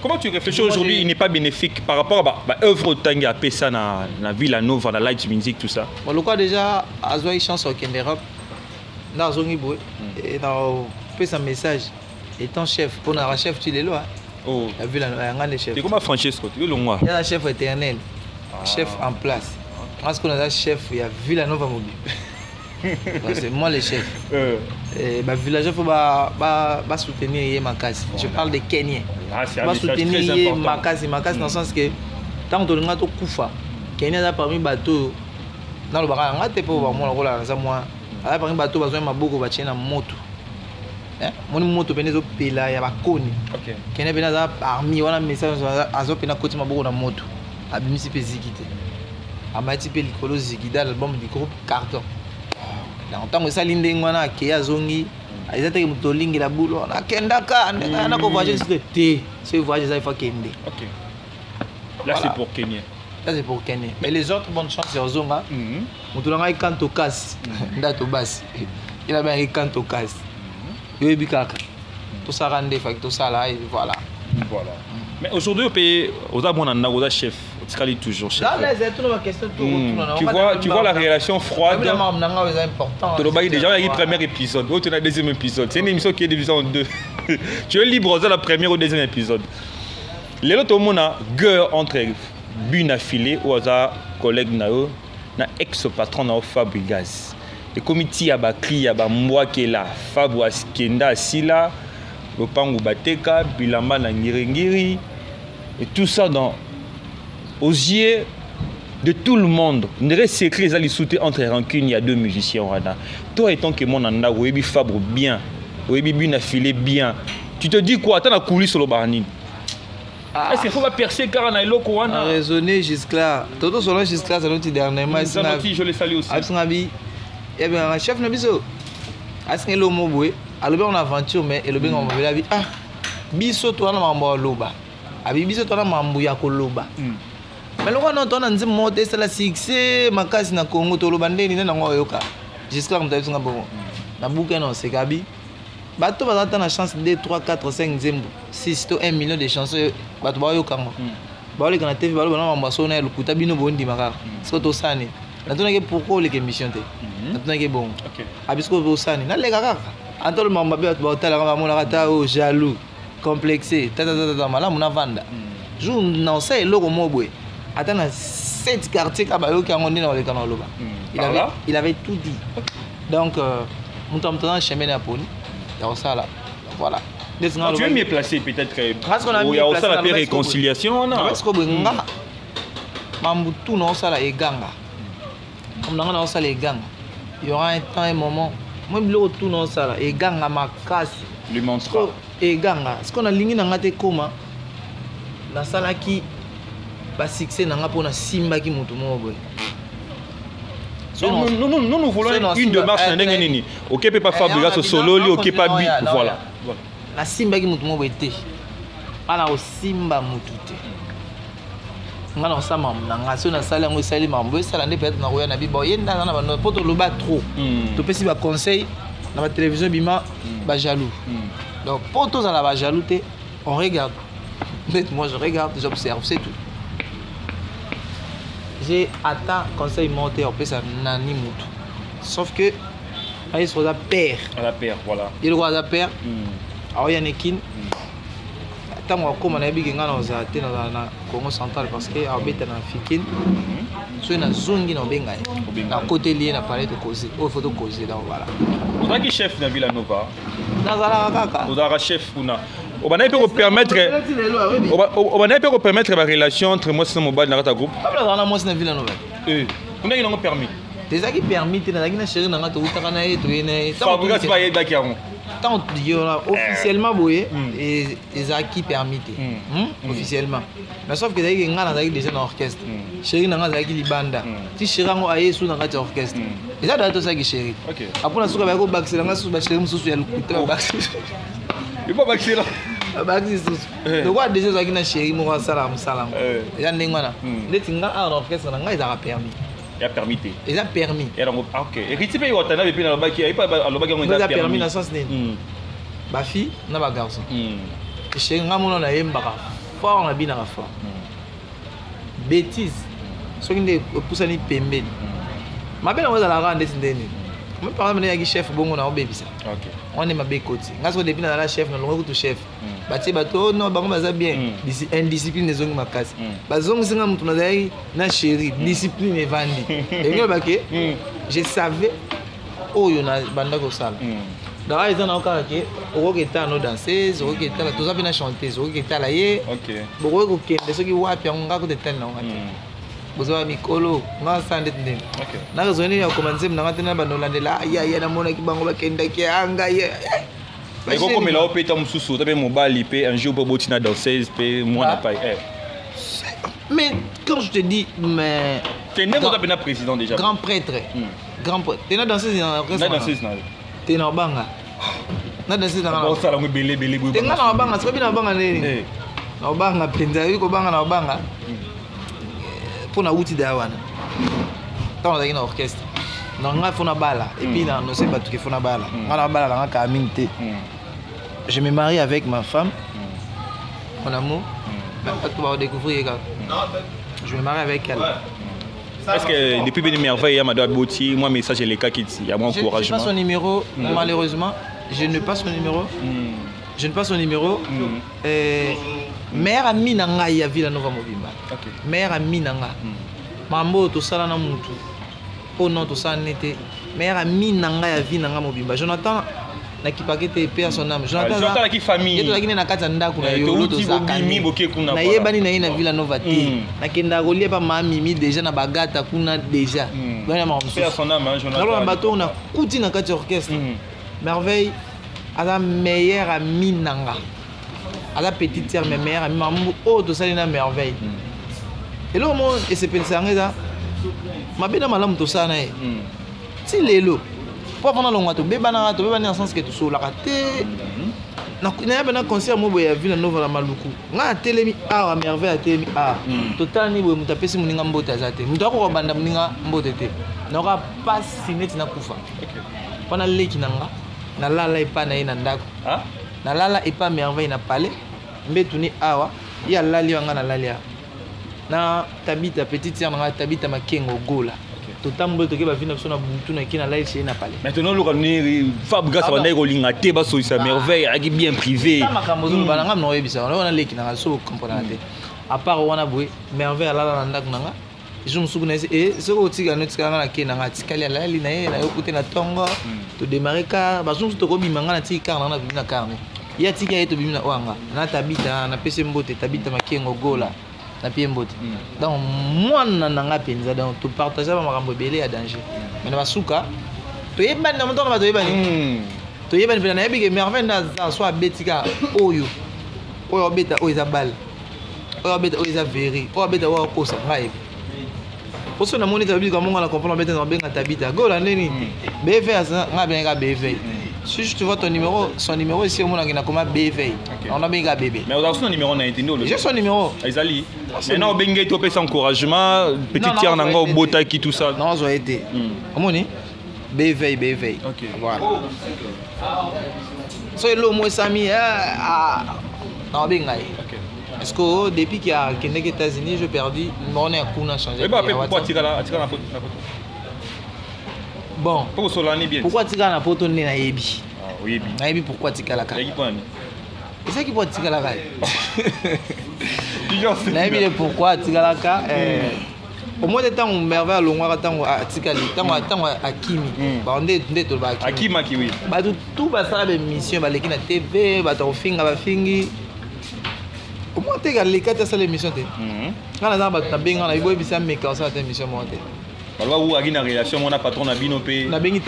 comment tu réfléchis aujourd'hui, il n'est pas bénéfique par rapport à l'œuvre Tangi à Pessa, la Villa Nova, la light music, tout ça? Bon, le quoi déjà, à Zoï chance au Europe, dans Zongi Boué, et dans Pessa message, étant chef, pour la chef, tu l'es là. Oh, la Villa Nova, le chef. C'est comme Francesco, tu veux le moi? Il y a un chef éternel, chef en place. Parce qu'on a un chef, il y a Villa Nova mobile. C'est moi le chef. Les villageois, il faut soutenir Makasi. Je parle de Kenyans. Il faut soutenir Makasi. Makasi dans le sens que tant que tu as Koufa, Kenya a parmi les bateaux. Dans le bar, on a pas moi là parmi les bateaux, on a beaucoup de moto. Mon moto penezo pela ya bakoni. Kenya penaza parmi wana message azo pena côté ma beaucoup na moto. Abimisi pe zikite. Amati pe likolo zikida l'album du groupe Carton. En tant que ça, l'indéngwana qui a zongi, ils étaient tout lingi la boule. On a kendaka, on a voyagé sur le thé. Ce voyage, il faut kende. Ok. Là, c'est pour Kenya. Là, c'est pour Kenya. Mais les autres, bonne chance, c'est aux zonga. On te l'a quand au casse. Dato basse. Il a bien quand au casse. Il est bikaka. Tout ça rendez, tout ça là, et voilà. Voilà. Mais aujourd'hui, au pays, aux abonnés, aux chefs, tu toujours chef. Tu vois la relation froide. Déjà, il y a le premier épisode, l'autre, le deuxième épisode. C'est une émission qui est divisée en deux. Tu es libre dans le premier ou le deuxième épisode. Les autres, on a guerre entre Buna Filé ou collègue Nao, na ex-patron na Fabregas. Le comité a bakri, a mwa qui est là, Fabou Askenda Sila, Lopangu Bateka, Bilamba na Ngirengiri, et tout ça aux yeux de tout le monde. Ne reste secret les soutien entre rancune, il y a deux musiciens. Toi étant que mon anda, Webi Fabre bien, Webi Buna Filé bien. Tu te dis quoi? T'as la coulisse sur le barnine. Est-ce qu'il faut pas percer car on a l'eau qu'on a raisonné jusque-là. Toto solo jusque-là, c'est notre dernièrement. Je le salue aussi. Eh bien, un chef Nabiso, est-ce que l'homme boué, alors on aventure, mais le bien on va la vie. Ah, biso toi na mambo loba. Abi biso toi na mambo ya koloba. Mais le on entend nzi mode c'est la succès makasi na Congo to loba ndeni na ngo yoka. Jusqu'à comme t'as bon. Na bouquin non c'est gabi. Bato ba na chance 2 3 4 5 zembo 6 to 1 million de chansons bato ba yoka ngo. Ba le kana TV ba lo na mambo so na lukuta bino bondi makaka. C'est to sani. Na tuna ke pourquoi les émissions te. Na tuna ke bon. OK. Abisko bo sani na le kaka. Antol mambo ba ba tala ka mona kata o jaloux, complexé, tata mala mona vanda. Jou na ça et logo mobwe. Attends 7 quartiers ka ba yo ka ngoni na le kana loba. Il avait tout dit. Donc mon temps chemin na poni. là. Voilà. Tu es mieux placé peut-être. Parce qu'on a mis placé la réconciliation. Parce que Mambutu non ça là et ganga. Comme dans on ça les ganga. Il y aura un temps un moment. Moi le tout non ça là et ganga ma casse. Le mantra. Et ganga. Ce qu'on a ligné dans ngate koma. La sala qui ba succès nanga pona simba ki mutu mo boy. Nous voulons une démarche nini. OK peut pas fabriquer solo li OK pas bi voilà. La simba ki mutu mo boy té. Ala o simba mutu té. Ngana osama nanga so na sala ngo sali mambo sala ndé peut-être na roya na bi boye ndana na ba poto loba trop. To pesi ba conseil na la télévision bima ba jaloux. Donc pour tous à la ba jaloux té, on regarde. Moi je regarde, j'observe, c'est tout. J'ai atteint conseil monté en plus à Nani Moutou. Sauf que il se voit père. À la paire, voilà. Il voit la père. Alors il y a Nekin. Tant moi comme on a bien gagné dans la Congo central parce que à bête na Fikin. Soit na zone qui na benga. Na côté lié na parler de causer. Oh faut de causer donc voilà. On a qui chef dans Villanova. Nazala kaka. On a chef una. On va permettre la relation entre moi et Mobile dans notre groupe. Pas moi c'est dans Villanova. On a une permis. Déjà qui permis de na chérie na to utana et to ene. Fabrice pas yeda qui a. Tant officiellement boye et qui permis officiellement. Mais sauf que d'ailleurs ngana za déjà dans orchestre. Chérie na za ki libanda. Ti chérie ngo aye sous dans notre orchestre. Et ça doit être ça qui chérie. OK. Après na suka ba ko baxer nga sous ba chérie mususu ya lukuta ba baxer. Il faut baxer là. Baxer sous. Donc quoi déjà za ki na chérie mo sala musala. Ya ndengwana. Ndeti nga a orchestre na nga za permis. Il a permis. Il a permis. OK. Et Riti pe yotana depuis na baki, il pas na baki on a permis na sens né. Ba fille na ba garçon. Chérie nga mo na yembaka. Fort na bina fort. Bêtise. Soki nde opusani pembeni. Mabela on la rendre ndeni. Moi par exemple na chef bongo na obebisa. OK. On est mabe côté. Ngaso depuis na la chef na longo to chef. Bati bato non bango baza bien. Indiscipline des ongi makasi. Bazongi singa mutu na dai na chérie, discipline evandi. Engo bake. Je savais oyo na banda ko sala. Dans les ans encore que okoketa no danseuse, okoketa to za bina chanteuse, okoketa la ye. OK. Boko ko kende soki wapi nga ko teten na ngati. Bozo mikolo nga sande ndeni. OK. Na rezoni ya commencer na ngati na banolandela ya na mona ki bango bakenda ki anga ye. Mais comme il a opété mususu, tu as mobile pe un jour pour botina danseuse pe moi na pas. Mais quand je te dis mais tu n'es pas bien président déjà. Grand prêtre. Grand prêtre. Tu es danseuse dans orchestre. Na danseuse na. Tu na banga. Na danseuse na. Bon ça la belé belé boy. Tu na banga, c'est bien banga nini. Na banga penza, yuko banga na banga. Pour na uti dawana. Tant dans une orchestre. Nanga fona bala et puis na no se batu ke fona bala. Ngana bala la ngaka aminte. Je me marie avec ma femme. Mon amour. Tu vas découvrir. Je me marie avec elle. Est-ce que depuis Béni Merveille, Madame Boti, moi message est les cas qui il y a mon encouragement. Je n'ai pas son numéro malheureusement. Je n'ai pas son numéro. Je n'ai pas son numéro. Mère ami nanga ya Villanova Mobimba. OK. Mère ami nanga. Mambo to sala na mutu. Oh non to sala nete. Mère ami nanga ya Villanova Mobimba. Jonathan na kipakete pe son âme. Jonathan la ki famille. Yeto la ki na kata ndako na yo to saka. Na yebani na ina Villanova te. Na kenda golie pa mami déjà na bagata kuna déjà. Bana ma pe son âme Jonathan. Alors bateau na kuti na kati orchestre. Merveille à la meilleure amie nanga. À la petite sœur mais meilleure amie mambo oh to sala na merveille. Et là moi et c'est pensé ça. Ma bena malamu to sala na. Ti lelo. Pour pendant longtemps to beba na dans sens que to so la raté. Na bena concert mo boya Villanova la maluku. Nga telemi a merveille a telemi a. Total ni boy mutapesi muninga mbote azate. Mutako ko banda muninga mbote te. Na ka pas sineti na kufa. Pana leki nanga. Na lala epa na ina ndako. Na lala epa merveille na palais. Mbetu ni awa. Ya lali wanga na lali ya. Na tabita petite sœur na tabita makengo gola. Totambo to ke ba vina sona butu na kina live chez na palais. Maintenant le ramener Fabga ça va ndeko linga te ba so sa merveille aki bien privé. Ça makambo zo bana ngam no yebisa. On a leki na so comprendre te. À part wana boy merveille ala na ndako nanga. je me souviens et ce que tu as na kena ngatikali la li na ye na yokuté na tongo to démarrer car ba zoom to ko bimanga na ti car na bimina car ya ti ka to bimina wanga na tabita na pese mbote tabita makengo gola na pie mbote donc moi na nga penza donc to partager ba makambo belé ya danger mais na basuka to yeba na moto na to yeba ni to yeba ni na yebi ke merveille na soit betika oyo beta oyo za bal oyo beta oyo za veri oyo beta wa kosa ngai pour ça na moni tabi comme on a comprendre beta na benga tabita gola neni BV nga benga BV si je te vois ton numéro son numéro ici au monde na comment BV on a benga bébé mais on a son numéro na entendu j'ai son numéro Ezali maintenant on benga to pesa encouragement petit tiers na ngo bota qui tout ça non zo été omoni BV OK voilà so le mot sami non benga OK. Est-ce que depuis qu'il y a aux États-Unis, j'ai perdu, mon est a changé. Et pourquoi tu as la photo? Bon. Pourquoi tu as la photo na yebi? Ah oui. Na yebi pourquoi tu as la carte? C'est ça qui peut tu as la carte. Na yebi pourquoi tu as la carte? Au moins de temps on merveille longwa temps à tikali temps à kimi. Ba onde to ba akima ki oui. Ba tout ba ça ba mission ba leki na TV ba to finga ba fingi. Au moins tu as les quatre ça l'émission té. Quand on a ba benga na ibo bisa me ka ça émission monté. Balwa ou agina relation mon patron na bino pe. Na bengi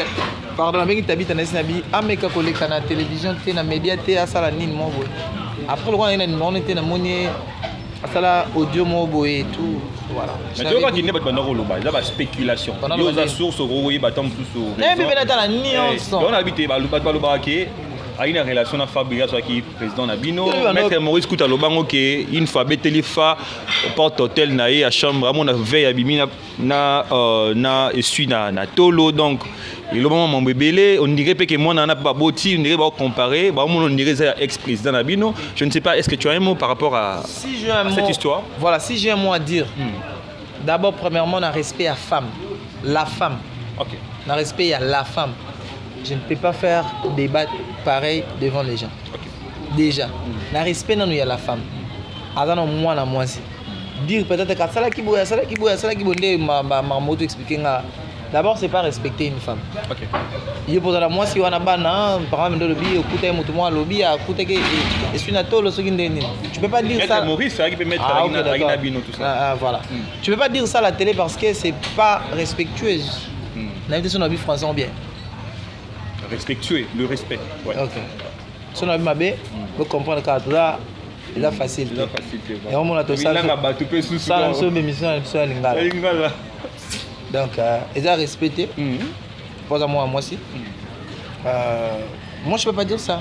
pardon na bengi tabita na sinabi ameka koleka na télévision té na média té asala nini mo boy. Après le roi ina non té na monier asala audio mo boy et tout voilà. Mais tu vois qu'il n'est pas de loba, il y a spéculation. Il y a des sources au oui batam tout sur. Mais bien la nuance. On habite loba qui a une relation à Fabrice qui président Nabino, maître Maurice Kouta Lobango qui une fois Betelifa porte hôtel naé à chambre à mon veille à Bimina na suis na tolo donc et le moment mon bébé on dirait que moi n'en a pas boti on dirait pas comparer on dirait ex-président Nabino je ne sais pas est-ce que tu as un mot par rapport à cette histoire. Voilà, si j'ai un mot à dire d'abord premièrement on a respect à la femme OK on a respect à la femme. Je ne peux pas faire débat pareil devant les gens. Okay. Déjà, le respect non il y a la femme. Attends moi na moi si. Dire peut-être que ça là qui bonde ma moto expliquer d'abord c'est pas respecter une femme. OK. Il pose la moi si on a bana par exemple le bi écouter moto moi lobby à écouter que je suis na tolo ce qui ndeni. Tu peux pas dire ça. Maurice qui peut mettre la bino tout ça. Voilà. Tu peux pas dire ça à la télé parce que c'est pas respectueux. L'invitation na bi français bien. Respectueux, le respect. Ouais. OK. Si on a vu ma bé, vous comprenez que là, il est facile. Il est facile. Et on a tout ça. Ça, c'est une émission à Lingala. Donc, ils ont respecté. Pas à moi aussi. Moi, je ne peux pas dire ça.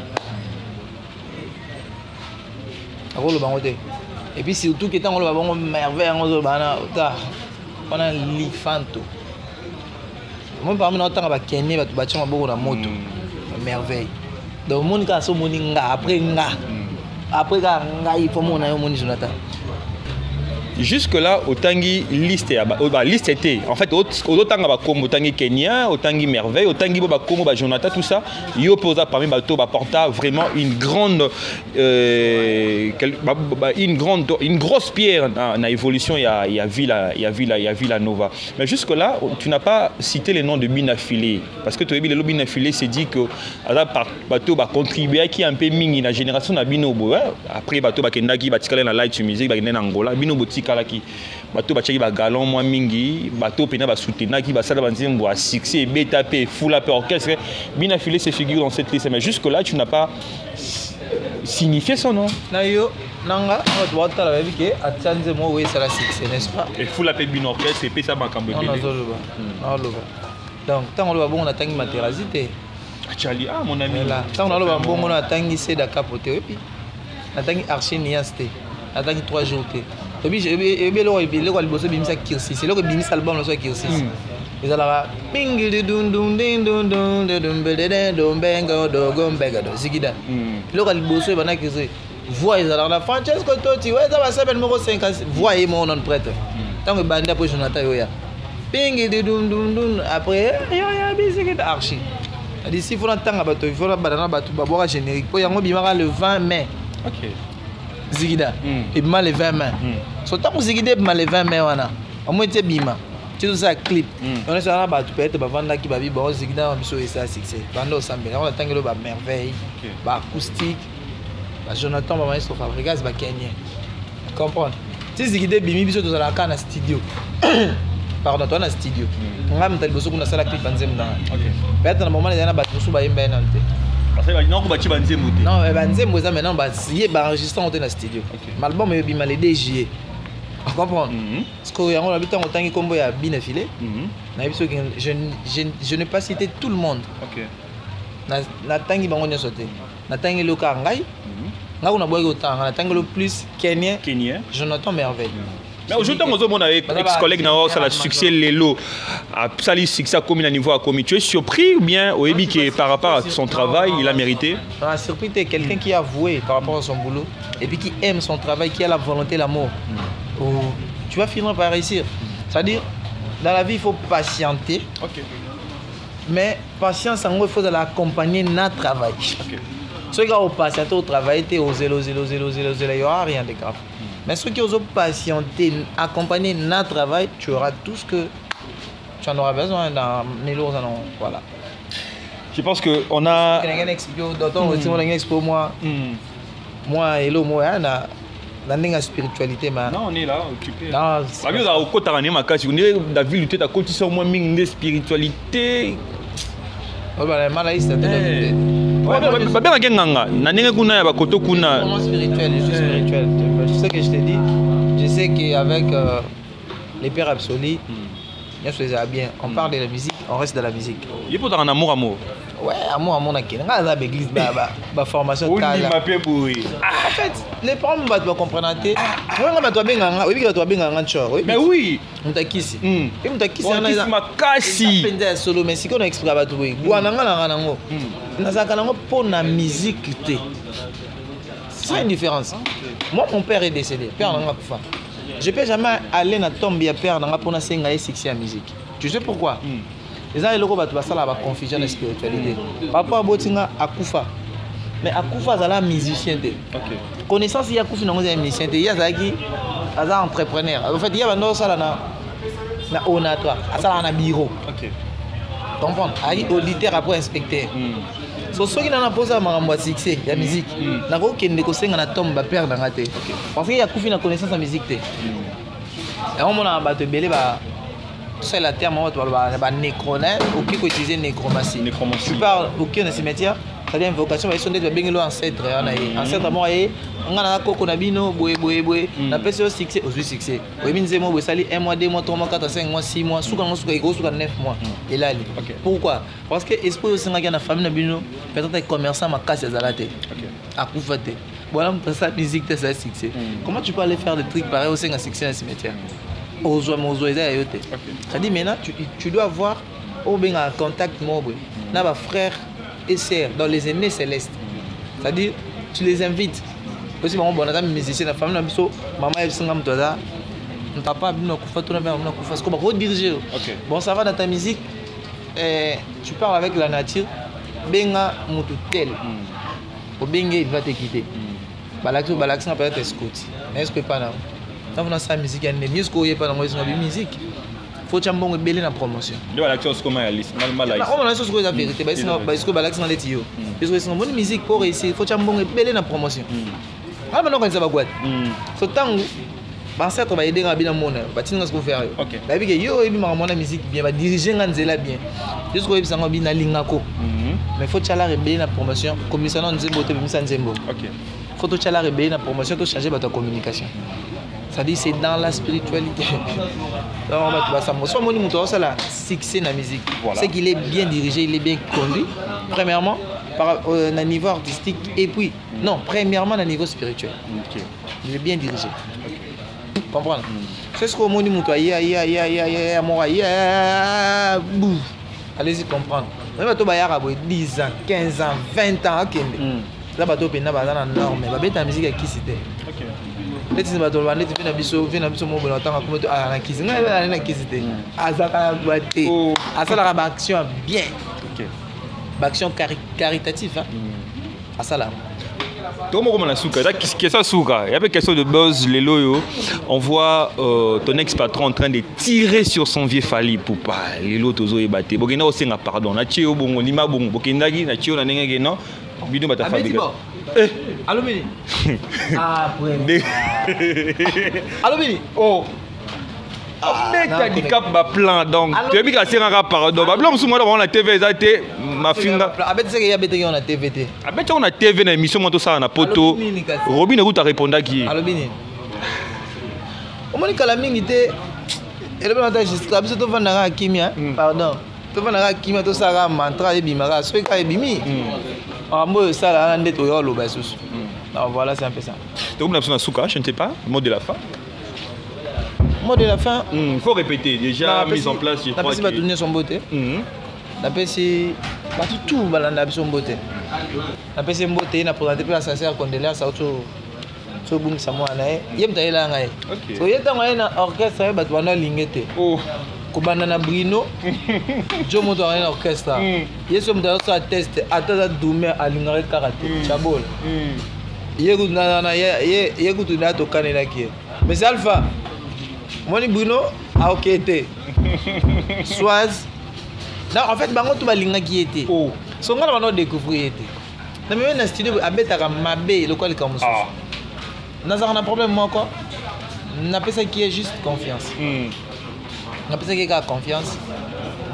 Et puis, surtout que tant on a merveille, on a l'Ifanto. Moi, parmi nous, on a Kenya, on a beaucoup de moto. Merveille. Donc, mon cas, c'est mon inga. Après, il faut mon Jonathan. Jusque-là, Otangi liste était. En fait, autant comme Otangi Kenya, Otangi Merveille, Otangi comme Jonathan, tout ça, il oppose parmi bateau porta vraiment une grosse pierre dans l'évolution. Il y a Villa Nova. Mais jusque-là, tu n'as pas cité les noms de Binafilé. Parce que tu as vu, le Binafilé s'est dit que bateau va contribuer à qui un peu mini la génération de Binobo. Après, bateau va Kendaki, va tirer la light music, va gagner Angola, Binobo kalaki bateau bachaki ba galon moi mingi bateau pena ba soutenir qui ba sala banzembo à succès beta p full up orchestre bien affilé ses figures dans cette liste mais jusque là tu n'as pas signifié son nom nayo nanga on doit ta la vie que attenze moi oui ça la succès n'est-ce pas et full up bien orchestre et puis ça ba kambo non donc tant on va bon on attend matéralité Achali mon ami là tant on va bon on attend c'est da capoter et puis attend archi niaste attend 3 jours et puis c'est là que Bimis album le Kirsis. Ils allaient là ping dun dun dun dun dun dun dun bengo dogom begado zigida. Là que le bosso bana qui voix ils allaient là Francesco Totti ouais ça va ça numéro 5 voix mon nom prêtre. Tant que bande après Jonathan yoya. Ping dun dun dun après yoya bizigida archi. D'ici faut entendre bateau il faut la banana bateau boire générique pour yango bimara le 20 mai. OK. Zigida et mal les 20 mains. So tant que Zigida mal les 20 mains wana. au moins tu bima tu as un clip on est sur la base tu peux être vendre qui va vivre bon c'est dans biso et ça succès vendre ensemble on attend que le merveille acoustique Jonathan va maestro Fabregas va Kenyan comprendre si c'est que bimi biso dans la cana studio pardon toi na studio on va mettre biso kuna sala clip banzem na peut-être dans le moment il y a na batu so ba yemba na nte parce que non ko ba ti banzem te non banzem ça maintenant ba sié ba enregistrer on na studio l'album est bima le DG comprendre parce que yango la bitango tangi kombo ya bina filé na biso je n'ai pas cité tout le monde na tangi bango nyoso te na tangi le ka ngai ngai na boyo tanga na tangi le plus Kenyan Jonathan Merveille. Mais aujourd'hui, on a avec ex-collègue ça a succès Lelo a sali succès comme à niveau à commis. Tu es surpris ou bien au Ebi qui par rapport à son travail, il a mérité? On surpris quelqu'un qui a avoué par rapport à son boulot et puis qui aime son travail, qui a la volonté, l'amour. Tu vas finir par réussir. C'est-à-dire dans la vie, il faut patienter. Mais patience, en gros, il faut l'accompagner dans le travail. Ceux qui ont patienté au travail, il n'y aura rien de grave. Mais ceux qui ont patienté, accompagné dans le travail, tu auras tout ce que tu en auras besoin dans les lourds. Voilà. Je pense qu'on a... Moi, hello, moi, dans la spiritualité. Non, on est là, occupé. On est la ville où tu as continué moins de spiritualité. Spirituel, je suis spirituel. Je sais que je t'ai dit, je sais qu'avec les pères absolus, bien. On parle de la musique, on reste dans la musique. Il faut un amour. Ouais, amour, l'église, ma formation. En fait, les parents ne comprennent pas. Mais oui. On t'a quitté. On t'a quitté. Solo, mais si on a expliqué à tout le musique. C'est une différence. Moi, mon père est décédé. Père n'a pas. Je ne peux jamais aller dans la tombe de père pour faire succès à la musique. Tu sais pourquoi? Les gens ont la confusion de la spiritualité. Papa Botinga Akufa. Mais Akufa, c'est un musicien. Connaissance, il y a Akufa, c'est un musicien. Il y a un entrepreneur. En fait, il y a un onatoire, un bureau. Comprends? Il y a un auditeur après inspecteur. So ceux qui n'ont pas posé un succès, la musique, n'a pas aucun négocié dans la tombe de père dans la tête. Parce qu'il y a une connaissance de la musique. Et on a battu belé c'est la terme on va nécroner ou qui utiliser nécromancie. Tu parles au cœur de cimetière, ça dit invocation ils sont des bengelo ancêtre ancêtre moi on a koko na bino boé na pese succès au succès. Oui minzemo bo sali 1 mois 2 mois 3 mois 4 5 mois 6 mois suka 9 mois et là pourquoi? Parce que esprit au singa na famille na bino peut-être commerçant ma casse zalate akufa te voilà ça musique ça succès. Comment tu peux aller faire des trucs pareils au singa succès dans cimetière? C'est-à-dire maintenant tu dois avoir au bien en contact avec frères et sœurs dans les aînés célestes. C'est-à-dire tu les invites. Aussi bon musicien la famille maman elle s'engage toi papa bino kufa to na kufa ko ba rediriger. Bon ça va dans ta musique tu parles avec la nature benga mutu tel. Au benga il va te quitter. Balaxo peut-être escoute. Mais est-ce que pas là? Dans la musique, il y a des musiques qui sont dans la musique. Il faut que tu aies une promotion. Il y a l'action comme elle est. On a la vérité. Parce que l'action est là. Parce que c'est une bonne musique pour réussir. Il faut que tu aies une promotion. Alors maintenant, quand ça va ce temps où ancêtre va aider à bien monde, va dire ce qu'on fait. La vie que yo et bien la musique bien, va diriger nganzela bien. Jusqu'au ça va bien lingako. Mais il faut que tu aies une promotion. Commissionnaire nzembo te bimisa nzembo. Il faut que tu aies une promotion pour changer ta communication. C'est-à-dire c'est dans la spiritualité. Soit mon niveau ça la succès dans la musique. C'est qu'il est bien dirigé, il est bien conduit. Premièrement, par un niveau artistique et puis non, premièrement à niveau spirituel. Il est bien dirigé. Comprendre? C'est ce que mon niveau allez-y comprendre. Même toi bayara 10 ans, 15 ans, 20 ans là bateau pena bazana norme, ba beta musique qui c'était. Les gens qui ont été dans biso, viennent biso mo bon temps comme à la cuisine, na cuisine. Azaka boité. Asala ba action bien. Action caritative hein. Asala. Comment la souka? Question souka. Il y avait question de buzz, les loyaux. On voit ton ex-patron en train de tirer sur son vieux Fally Ipupa. Les lots tozo et batté. Bokena aussi n'a pardon. Na chio bongo lima bongo. Bokendagi na chio na nengege non. Bidou bata fabrique. Alumini. Ah ouais. Alumini. Oh. Mec, t'as dit cap ma plan donc. Tu as vu qu'à un pardon. Bah blanc sous moi on a TV ça été ma finga. Abet c'est qu'il y a bête on a TVT. Abet on a TV na émission moi tout ça na poto. Robin Rout a répondu qui. Alumini. On m'a dit que la mingi était elle est pas juste comme ça to vendre kimia pardon. To vendre kimia to ça mantra et bimara so ka bimi. Ah moi ça là ndé to yo lo ba susu. Alors voilà c'est un peu ça. Donc on a besoin de souka, je ne sais pas, mot de la fin. Mot de la fin. Faut répéter déjà mise en place je crois. La personne va donner son beauté. La personne va tout balanda son beauté. La personne beauté na présenter pour la sincère condoléance à auto so bung samo anae. Yem ta ela ngai. So yeta ngai na orchestre ba to na lingete. Oh. Ko banana Brino. Jo moto na orchestre. Yeso mta so test ata dume alingare karaté. Chabol. Yegu na yegu tu na to kanela ki. Mais Alpha Moni Bruno a ok été. Soaz. Non, en fait, bango tout balinga qui était. Oh. So ngala bano découvrir était. Na même na studio abetaka mabe le quoi le comme ça. Na ça on a problème moi quoi. Na pesa qui est juste confiance. Na pesa qui est confiance.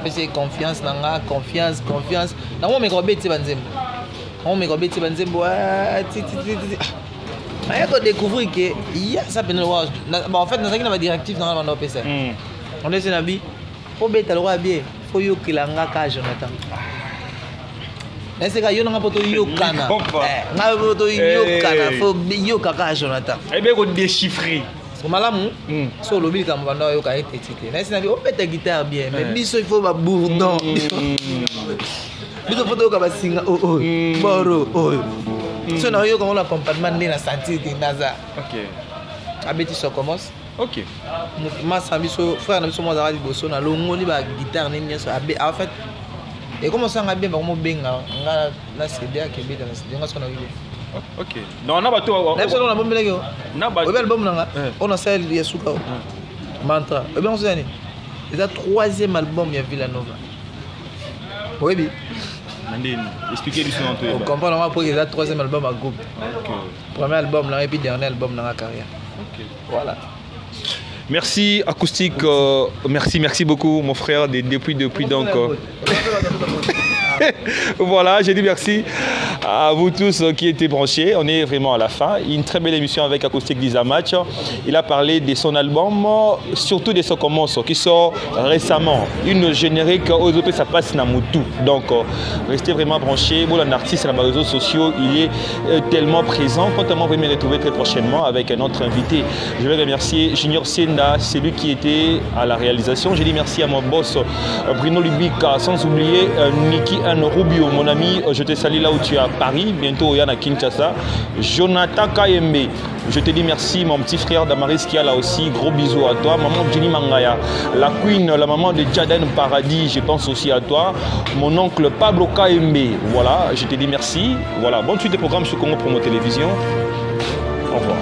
Pesa confiance nanga confiance. Na moi me robeti banzembo. On me robeti banzembo ti. Il faut découvrir que ça peut nous voir. En fait, nous avons des directives dans le PC. On est un faut bête le roi bien. Faut yo kilanga ka Jonathan. Est-ce que yo n'a pas to yo kana? Na to yo kana, faut yo kaka Jonathan. Eh bien, on déchiffrer. Parce que malamu, so lobi comme vanda yo ka été tité. Est-ce que on peut guitare bien, mais biso il faut ba bourdon. Biso faut to ka ba singa oh boro oh. Si on a eu comme l'accompagnement de la santé de NASA. Ok. Abeti so commence. Ok. Ma sambiso frère na biso mo za liboso na longoli ba guitare ni nyeso abe en fait et comment ça nga bien ba mo benga nga na CD ke beta na CD nga so na wibi. Ok. Non na ba to. Na biso na bombe lego. Na ba. O bel album nga. On a celle Yesuka. Mantra. E bien on se dit. C'est le 3e album ya Villanova. Oui bi. Expliquez du son un peu. On comprend pourquoi il y a le 3e album à groupe. Premier album là et puis dernier album dans la carrière. Voilà. Merci Acoustique, merci beaucoup mon frère depuis donc. Voilà, j'ai dit merci à vous tous qui étaient branchés. On est vraiment à la fin. Une très belle émission avec Acoustique Dizamach. Il a parlé de son album, surtout de son commence qui sort récemment. Une générique aux OP, ça passe dans Moutou. Donc, restez vraiment branchés. Bon, un artiste sur les réseaux sociaux, il est tellement présent. Comptez-moi, vous me retrouver très prochainement avec un autre invité. Je vais remercier Junior Senda, c'est lui qui était à la réalisation. Je dis merci à mon boss Bruno Lubika, sans oublier Niki Rubio, mon ami, je te salue là où tu es à Paris, bientôt Yann à Kinshasa. Jonathan Kayembe, je te dis merci, mon petit frère Damaris qui est là aussi, gros bisous à toi. Maman Jenny Mangaya, la queen, la maman de Jaden Paradis, je pense aussi à toi. Mon oncle Pablo Kayembe, voilà, je te dis merci. Voilà, bonne suite des programmes sur Congo Promo Télévision. Au revoir.